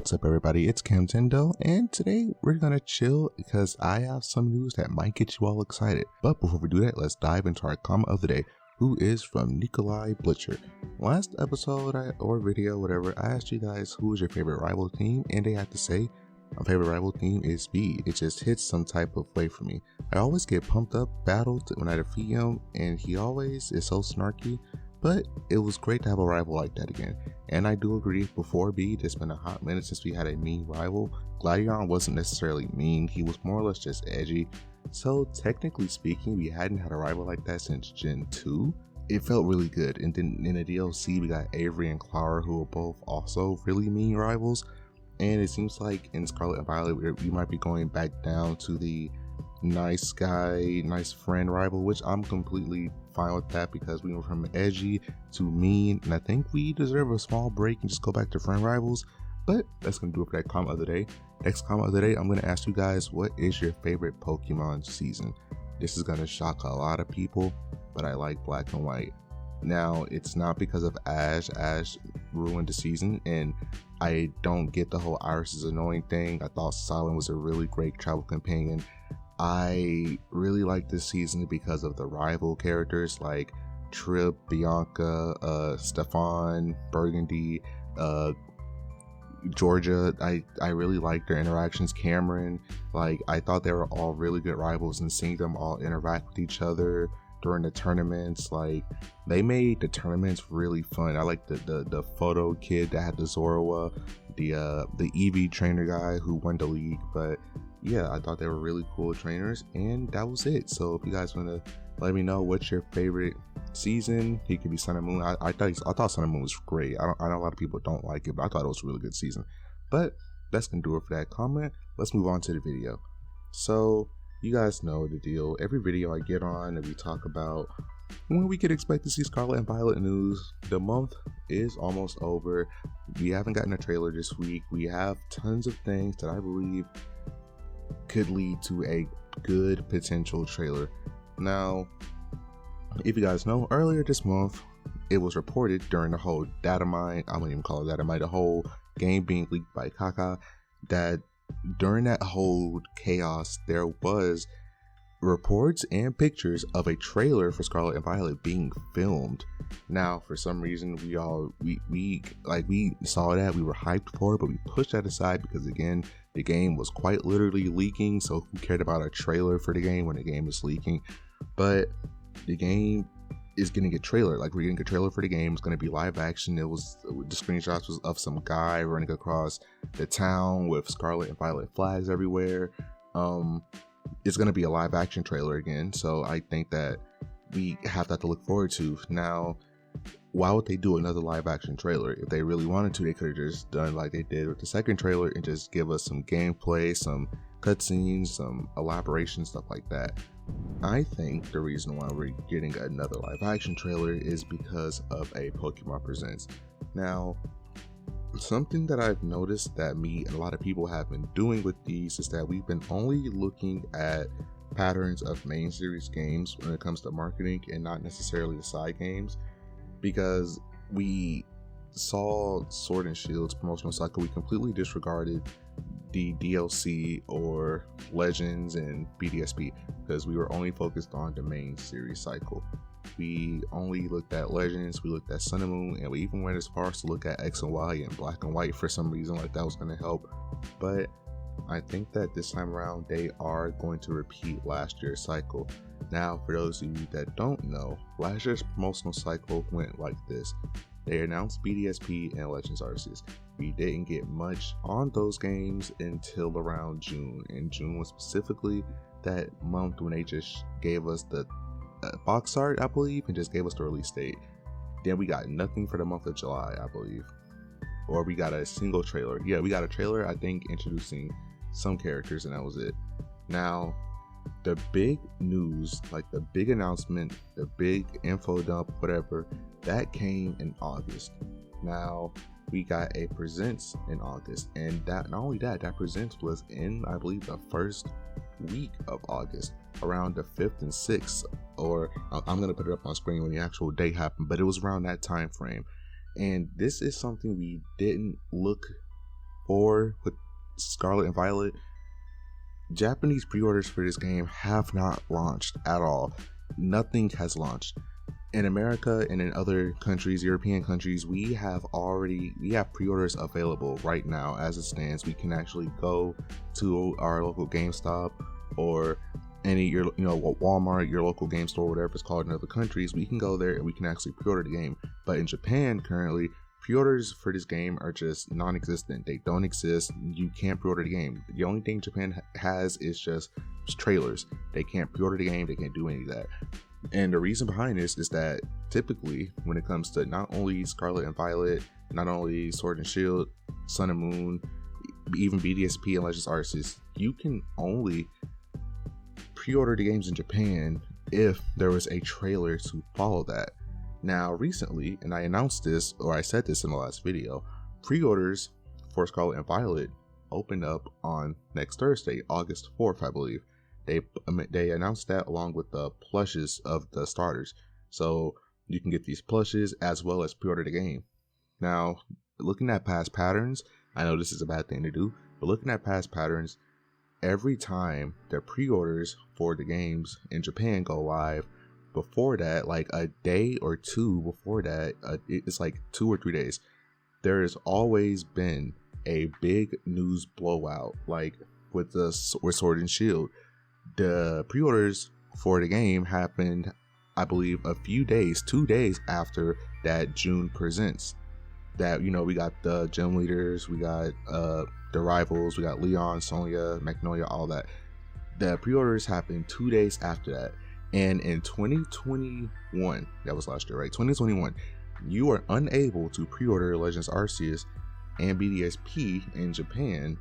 What's up everybody, it's Camtendo, and today we're gonna chill because I have some news that might get you all excited. But before we do that, let's dive into our comment of the day, who is from Nikolai Blitcher. Last episode or video, whatever, I asked you guys who is your favorite rival team, and they had to say my favorite rival team is B. It just hits some type of way for me. I always get pumped up, battled when I defeat him, and he always is so snarky. But it was great to have a rival like that again. And I do agree, before B, it's been a hot minute since we had a mean rival. Gladion wasn't necessarily mean, he was more or less just edgy. So technically speaking, we hadn't had a rival like that since Gen 2. It felt really good. And then in the DLC, we got Avery and Clara, who are both also really mean rivals. And it seems like in Scarlet and Violet, we might be going back down to the nice guy, nice friend rival, which I'm completely fine with that because we went from edgy to mean, and I think we deserve a small break and just go back to friend rivals. But that's gonna do it for that comment of the day. Next comment of the day, I'm gonna ask you guys, what is your favorite Pokemon season? This is gonna shock a lot of people, but I like Black and White. Now, it's not because of Ash. Ash ruined the season, and I don't get the whole Iris is annoying thing. I thought Silent was a really great travel companion. I really like this season because of the rival characters like Trip, Bianca, Stefan, Burgundy, Georgia. I really like their interactions. Cameron, like, I thought they were all really good rivals, and seeing them all interact with each other during the tournaments, like, they made the tournaments really fun. I like the photo kid that had the Zorua, the Eevee trainer guy who won the league. But yeah, I thought they were really cool trainers, and that was it. So if you guys want to let me know what's your favorite season, it could be Sun and Moon. I thought Sun and Moon was great. I know a lot of people don't like it, but I thought it was a really good season. But that's gonna do it for that comment. Let's move on to the video. So you guys know the deal. Every video I get on and we talk about when we could expect to see Scarlet and Violet news. The month is almost over. We haven't gotten a trailer this week. We have tons of things that I believe could lead to a good potential trailer. Now, if you guys know, earlier this month, it was reported during the whole data mine, I wouldn't even call it data mine, the whole game being leaked by Kaka, that during that whole chaos, there was reports and pictures of a trailer for Scarlet and Violet being filmed. Now, for some reason, we saw that, we were hyped for it, but we pushed that aside because, again, the game was quite literally leaking. So who cared about a trailer for the game when the game is leaking? But the game is getting a trailer. Like, we're getting a trailer for the game. It's going to be live action. The screenshots was of some guy running across the town with Scarlet and Violet flags everywhere. It's going to be a live action trailer again, so I think that we have that to look forward to. Now, why would they do another live action trailer? If they really wanted to, they could have just done like they did with the second trailer and just give us some gameplay, some cutscenes, some elaboration, stuff like that. I think the reason why we're getting another live action trailer is because of a Pokemon Presents. Now, something that I've noticed that me and a lot of people have been doing with these is that we've been only looking at patterns of main series games when it comes to marketing and not necessarily the side games, because we saw Sword and Shield's promotional cycle. We completely disregarded the DLC or Legends and BDSP because we were only focused on the main series cycle. We only looked at Legends, we looked at Sun and Moon, and we even went as far as to look at X and Y and Black and White for some reason, like that was going to help. But I think that this time around they are going to repeat last year's cycle. Now, for those of you that don't know, last year's promotional cycle went like this. They announced BDSP and Legends Arceus. We didn't get much on those games until around June, and June was specifically that month when they just gave us the box art, I believe, and just gave us the release date. Then we got nothing for the month of July, I believe, or we got a single trailer. Yeah, we got a trailer, I think, introducing some characters, and that was it. Now, the big news, like the big announcement, the big info dump, whatever, that came in August. Now, we got a Presents in August, and that not only that Presents was in, I believe, the first week of August, around the 5th and 6th, or I'm gonna put it up on screen when the actual day happened, but it was around that time frame. And this is something we didn't look before with Scarlet and Violet, Japanese pre-orders for this game have not launched at all. Nothing has launched. In America and in other countries, European countries, we have pre-orders available right now as it stands. We can actually go to our local GameStop or Walmart, your local game store, whatever it's called in other countries. We can go there and we can actually pre-order the game. But in Japan currently, pre-orders for this game are just non-existent. They don't exist. You can't pre-order the game. The only thing Japan has is just trailers. They can't pre-order the game. They can't do any of that. And the reason behind this is that typically when it comes to not only Scarlet and Violet, not only Sword and Shield, Sun and Moon, even BDSP and Legends Arceus, you can only pre-order the games in Japan if there was a trailer to follow that. Now recently, and I announced this, or I said this in the last video, pre-orders for Scarlet and Violet open up on next Thursday, August 4th, I believe. They announced that along with the plushes of the starters, so you can get these plushes as well as pre-order the game. Now, looking at past patterns, I know this is a bad thing to do, but looking at past patterns, every time the pre-orders for the games in Japan go live, before that, like a day or two before that, it's like 2 or 3 days, there has always been a big news blowout. Like with Sword and Shield, the pre-orders for the game happened, I believe, a few days, 2 days after that June presents. That, we got the gym leaders, we got the rivals, we got Leon, Sonya, Magnolia, all that. The pre-orders happened 2 days after that. And in 2021, that was last year, right? 2021, you are unable to pre-order Legends Arceus and BDSP in Japan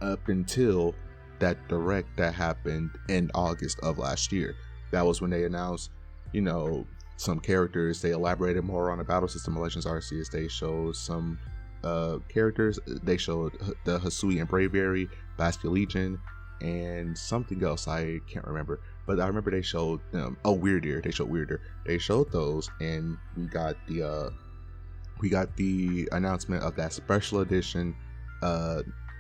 up until that direct that happened in August of last year. That was when they announced, some characters. They elaborated more on the battle system of Legends Arceus. They showed some characters. They showed the Hisui and Braviary, Basket Legion, and something else I can't remember. But I remember they showed them. Oh, Weirdeer. They showed Weirdeer. They showed those, and we got the announcement of that special edition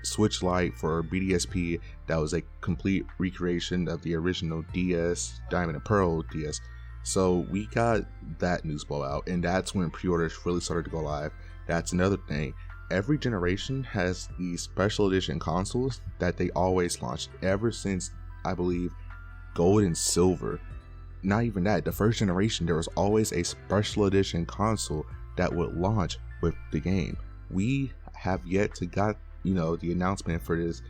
Switch Lite for BDSP. That was a complete recreation of the original DS, Diamond and Pearl DS. So we got that news blowout, and that's when pre-orders really started to go live. That's another thing. Every generation has these special edition consoles that they always launched ever since, I believe, Gold and Silver. Not even that, the first generation, there was always a special edition console that would launch with the game. We have yet to got the announcement for this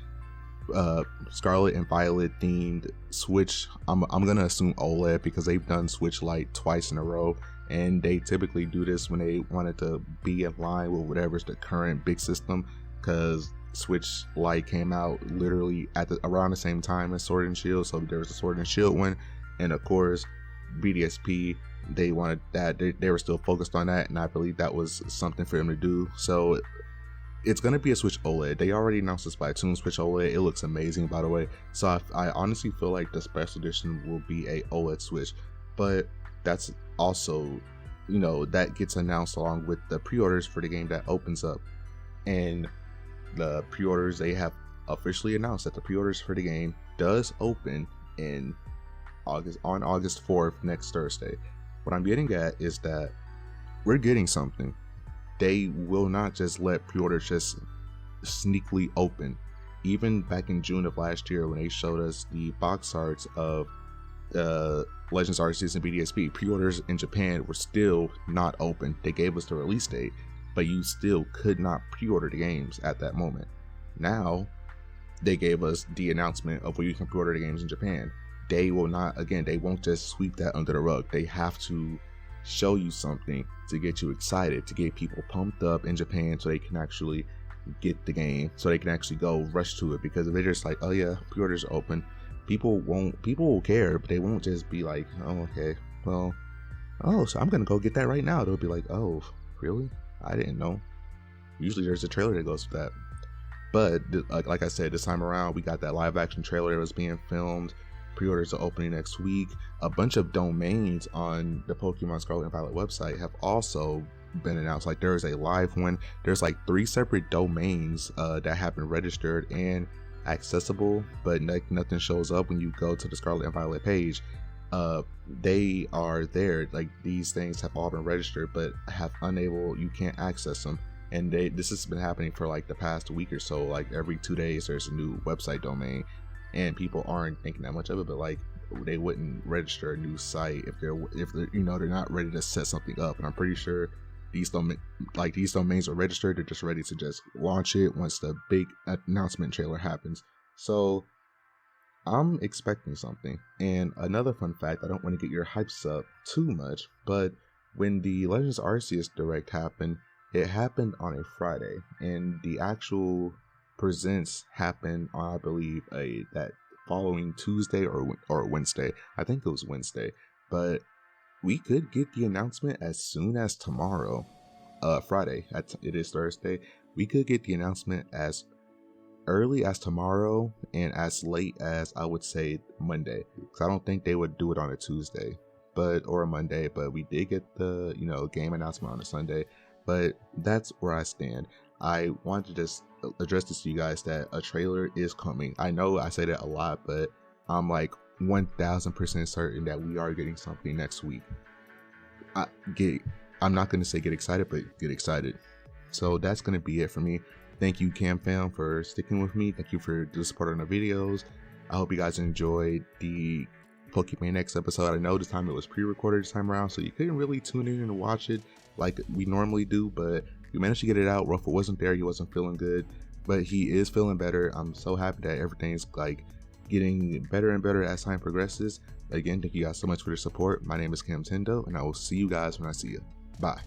Scarlet and Violet themed Switch. I'm gonna assume OLED because they've done Switch Lite twice in a row, and they typically do this when they wanted to be in line with whatever's the current big system, because Switch Lite came out literally around the same time as Sword and Shield. So there was a Sword and Shield one, and of course BDSP, they wanted that, they were still focused on that, and I believe that was something for them to do. So it's going to be a Switch OLED. They already announced the Splatoon Switch OLED. It looks amazing, by the way. So I honestly feel like the special edition will be a OLED Switch. But that's also, that gets announced along with the pre-orders for the game that opens up. And the pre-orders, they have officially announced that the pre-orders for the game does open on August 4th, next Thursday. What I'm getting at is that we're getting something. They will not just let pre-orders just sneakily open. Even back in June of last year, when they showed us the box arts of Legends Arceus and BDSP, pre-orders in Japan were still not open. They gave us the release date, but you still could not pre-order the games at that moment. Now, they gave us the announcement of where you can pre-order the games in Japan. They will not, again, they won't just sweep that under the rug. They have to show you something to get you excited, to get people pumped up in Japan so they can actually get the game, so they can actually go rush to it. Because if they're just like, oh yeah, pre-orders are open, people will care, but they won't just be like, oh okay, well, oh, so I'm gonna go get that right now. They'll be like, oh really, I didn't know. Usually there's a trailer that goes with that. But like I said, this time around we got that live action trailer that was being filmed. Pre-orders are opening next week. A bunch of domains on the Pokemon Scarlet and Violet website have also been announced. Like there is a live one. There's like 3 separate domains that have been registered and accessible, but nothing shows up when you go to the Scarlet and Violet page. They are there, like these things have all been registered, but you can't access them. And this has been happening for like the past week or so. Like every 2 days there's a new website domain, and people aren't thinking that much of it, but like they wouldn't register a new site if they're they're not ready to set something up. And I'm pretty sure these domains are registered. They're just ready to just launch it once the big announcement trailer happens. So I'm expecting something. And another fun fact, I don't want to get your hypes up too much, but when the Legends Arceus Direct happened, it happened on a Friday, and the actual presents happened on, I believe, that following Tuesday or Wednesday. I think it was Wednesday, but we could get the announcement as soon as tomorrow. Friday. It is Thursday. We could get the announcement as early as tomorrow and as late as, I would say, Monday, because I don't think they would do it on a Tuesday or a Monday. But we did get the game announcement on a Sunday. But that's where I stand. I want to just address this to you guys that a trailer is coming. I know I say that a lot, but I'm like 1000% certain that we are getting something next week. I'm not going to say get excited, but get excited. So that's going to be it for me. Thank you, Cam Fam, for sticking with me. Thank you for the support on the videos. I hope you guys enjoyed the Pokemon X episode. I know this time it was pre-recorded this time around, so you couldn't really tune in and watch it like we normally do, but we managed to get it out. Ruffle wasn't there. He wasn't feeling good, but he is feeling better. I'm so happy that everything's like getting better and better as time progresses. Again, thank you guys so much for the support. My name is Cam Tendo, and I will see you guys when I see you. Bye.